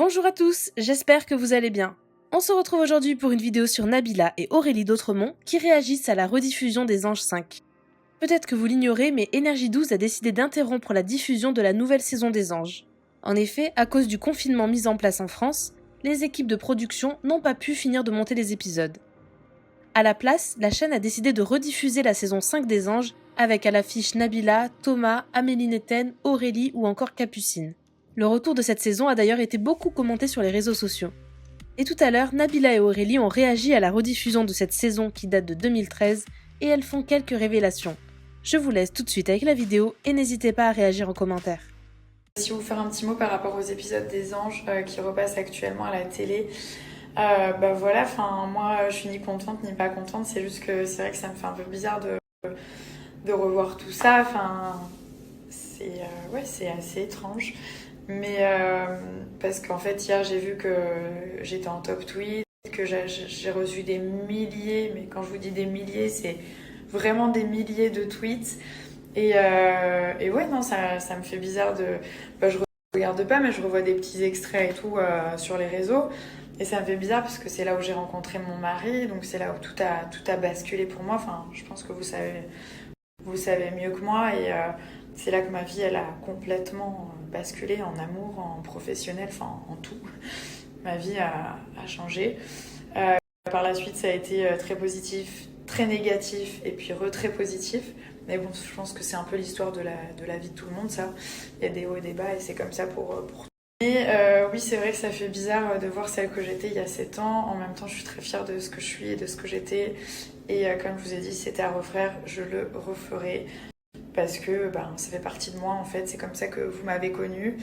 Bonjour à tous, j'espère que vous allez bien. On se retrouve aujourd'hui pour une vidéo sur Nabila et Aurélie d'Autremont qui réagissent à la rediffusion des Anges 5. Peut-être que vous l'ignorez, mais Énergie 12 a décidé d'interrompre la diffusion de la nouvelle saison des Anges. En effet, à cause du confinement mis en place en France, les équipes de production n'ont pas pu finir de monter les épisodes. À la place, la chaîne a décidé de rediffuser la saison 5 des Anges avec à l'affiche Nabila, Thomas, Amélie Netten, Aurélie ou encore Capucine. Le retour de cette saison a d'ailleurs été beaucoup commenté sur les réseaux sociaux. Et tout à l'heure, Nabila et Aurélie ont réagi à la rediffusion de cette saison qui date de 2013 et elles font quelques révélations. Je vous laisse tout de suite avec la vidéo et n'hésitez pas à réagir en commentaire. Si vous faire un petit mot par rapport aux épisodes des Anges qui repassent actuellement à la télé, voilà, moi je suis ni contente ni pas contente, c'est juste que c'est vrai que ça me fait un peu bizarre de revoir tout ça, c'est assez étrange. Mais parce qu'en fait hier j'ai vu que j'étais en top tweet, que j'ai reçu des milliers, mais quand je vous dis des milliers, c'est vraiment des milliers de tweets. Et ouais, non, ça me fait bizarre je regarde pas, mais je revois des petits extraits et tout sur les réseaux. Et ça me fait bizarre parce que c'est là où j'ai rencontré mon mari, donc c'est là où tout a basculé pour moi. Enfin, je pense que vous savez mieux que moi. Et c'est là que ma vie, elle a complètement basculé en amour, en professionnel, en tout. Ma vie a changé. Par la suite, ça a été très positif, très négatif et puis très positif. Mais bon, je pense que c'est un peu l'histoire de la vie de tout le monde, ça. Il y a des hauts et des bas et c'est comme ça pour tout. Mais oui, c'est vrai que ça fait bizarre de voir celle que j'étais il y a 7 ans. En même temps, je suis très fière de ce que je suis et de ce que j'étais. Et comme je vous ai dit, si c'était à refaire, je le referai. Parce que ça fait partie de moi, en fait. C'est comme ça que vous m'avez connue.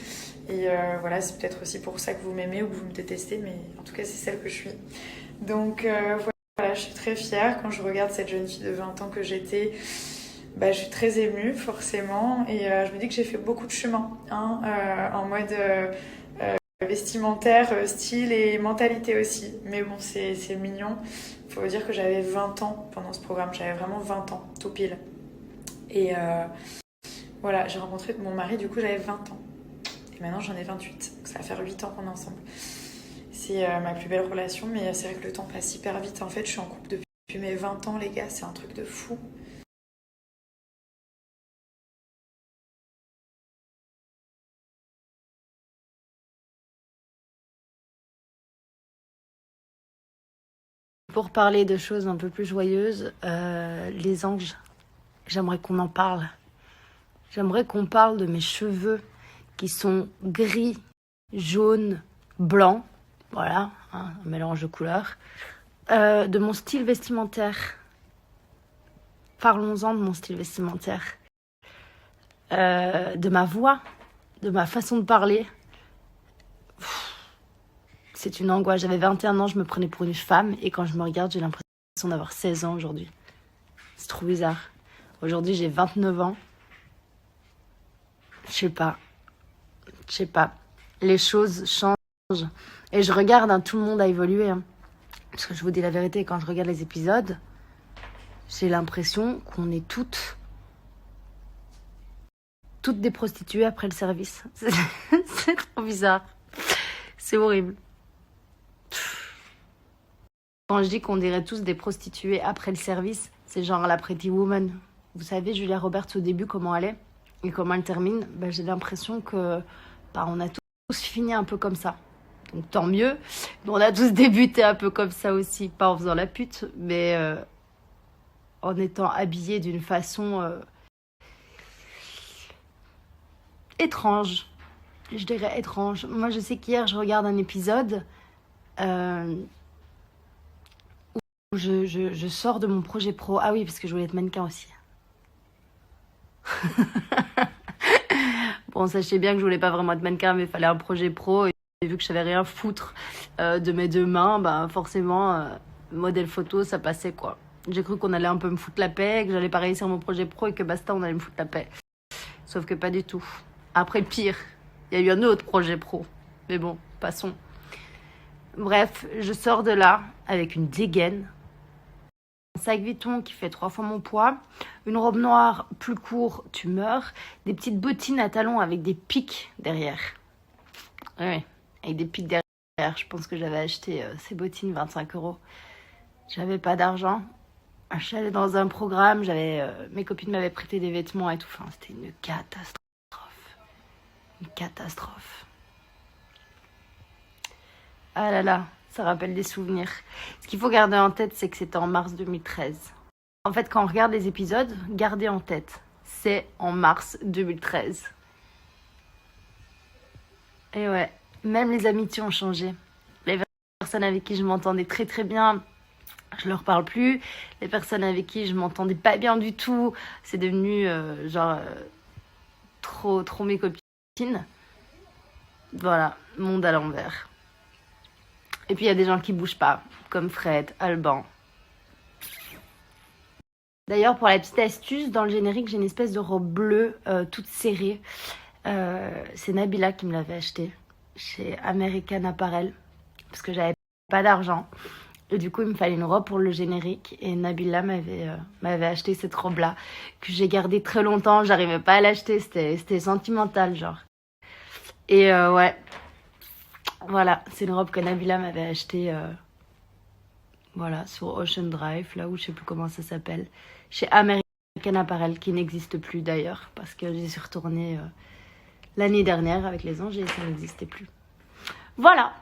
Et voilà, c'est peut-être aussi pour ça que vous m'aimez ou que vous me détestez. Mais en tout cas, c'est celle que je suis. Donc voilà, je suis très fière. Quand je regarde cette jeune fille de 20 ans que j'étais, je suis très émue, forcément. Et je me dis que j'ai fait beaucoup de chemin, en mode vestimentaire, style et mentalité aussi. Mais bon, c'est mignon. Il faut dire que j'avais 20 ans pendant ce programme. J'avais vraiment 20 ans, tout pile. Et voilà, j'ai rencontré mon mari, du coup, j'avais 20 ans. Et maintenant, j'en ai 28. Donc ça va faire 8 ans qu'on est ensemble. C'est ma plus belle relation, mais c'est vrai que le temps passe hyper vite. En fait, je suis en couple depuis mes 20 ans, les gars. C'est un truc de fou. Pour parler de choses un peu plus joyeuses, les anges, j'aimerais qu'on en parle. J'aimerais qu'on parle de mes cheveux qui sont gris, jaune, blanc. Voilà, un mélange de couleurs. De mon style vestimentaire. Parlons-en de mon style vestimentaire. De ma voix, de ma façon de parler. C'est une angoisse. J'avais 21 ans, je me prenais pour une femme. Et quand je me regarde, j'ai l'impression d'avoir 16 ans aujourd'hui. C'est trop bizarre. Aujourd'hui, j'ai 29 ans. Je sais pas. Les choses changent. Et je regarde, tout le monde a évolué. Parce que je vous dis la vérité, quand je regarde les épisodes, j'ai l'impression qu'on est toutes des prostituées après le service. C'est trop bizarre. C'est horrible. Quand je dis qu'on dirait tous des prostituées après le service, c'est genre la Pretty Woman. Vous savez, Julia Roberts au début, comment elle est et comment elle termine. J'ai l'impression que on a tous fini un peu comme ça. Donc tant mieux. On a tous débuté un peu comme ça aussi, pas en faisant la pute, mais en étant habillés d'une façon étrange. Je dirais étrange. Moi, je sais qu'hier, je regarde un épisode où je sors de mon projet pro. Ah oui, parce que je voulais être mannequin aussi. Bon, sachez bien que je voulais pas vraiment être mannequin, mais il fallait un projet pro. Et vu que je savais rien foutre de mes deux mains, forcément, modèle photo, ça passait quoi. J'ai cru qu'on allait un peu me foutre la paix, que j'allais pas réussir mon projet pro et que basta, on allait me foutre la paix. Sauf que pas du tout. Après, pire, il y a eu un autre projet pro. Mais bon, passons. Bref, je sors de là avec une dégaine. Un sac Vuitton qui fait 3 fois mon poids, une robe noire plus court, tu meurs, des petites bottines à talons avec des pics derrière. Ouais. avec des pics derrière. Je pense que j'avais acheté ces bottines 25 €. J'avais pas d'argent. Je suis allée dans un programme, mes copines m'avaient prêté des vêtements et tout. Enfin, c'était une catastrophe. Une catastrophe. Ah là là, ça rappelle des souvenirs. Ce qu'il faut garder en tête, c'est que c'était en mars 2013. En fait, quand on regarde les épisodes, gardez en tête, c'est en mars 2013. Et ouais, même les amitiés ont changé. Les personnes avec qui je m'entendais très très bien, je leur parle plus. Les personnes avec qui je m'entendais pas bien du tout, c'est devenu trop mes copines. Voilà, monde à l'envers. Et puis il y a des gens qui bougent pas, comme Fred, Alban. D'ailleurs, pour la petite astuce, dans le générique, j'ai une espèce de robe bleue toute serrée. C'est Nabila qui me l'avait achetée chez American Apparel parce que j'avais pas d'argent. Et du coup, il me fallait une robe pour le générique. Et Nabila m'avait acheté cette robe-là que j'ai gardée très longtemps. J'arrivais pas à l'acheter. C'était sentimental, genre. Et ouais. Voilà, c'est une robe que Nabila m'avait achetée voilà, sur Ocean Drive, là où je sais plus comment ça s'appelle. Chez American Apparel, qui n'existe plus d'ailleurs. Parce que j'y suis retournée l'année dernière avec les anges et ça n'existait plus. Voilà.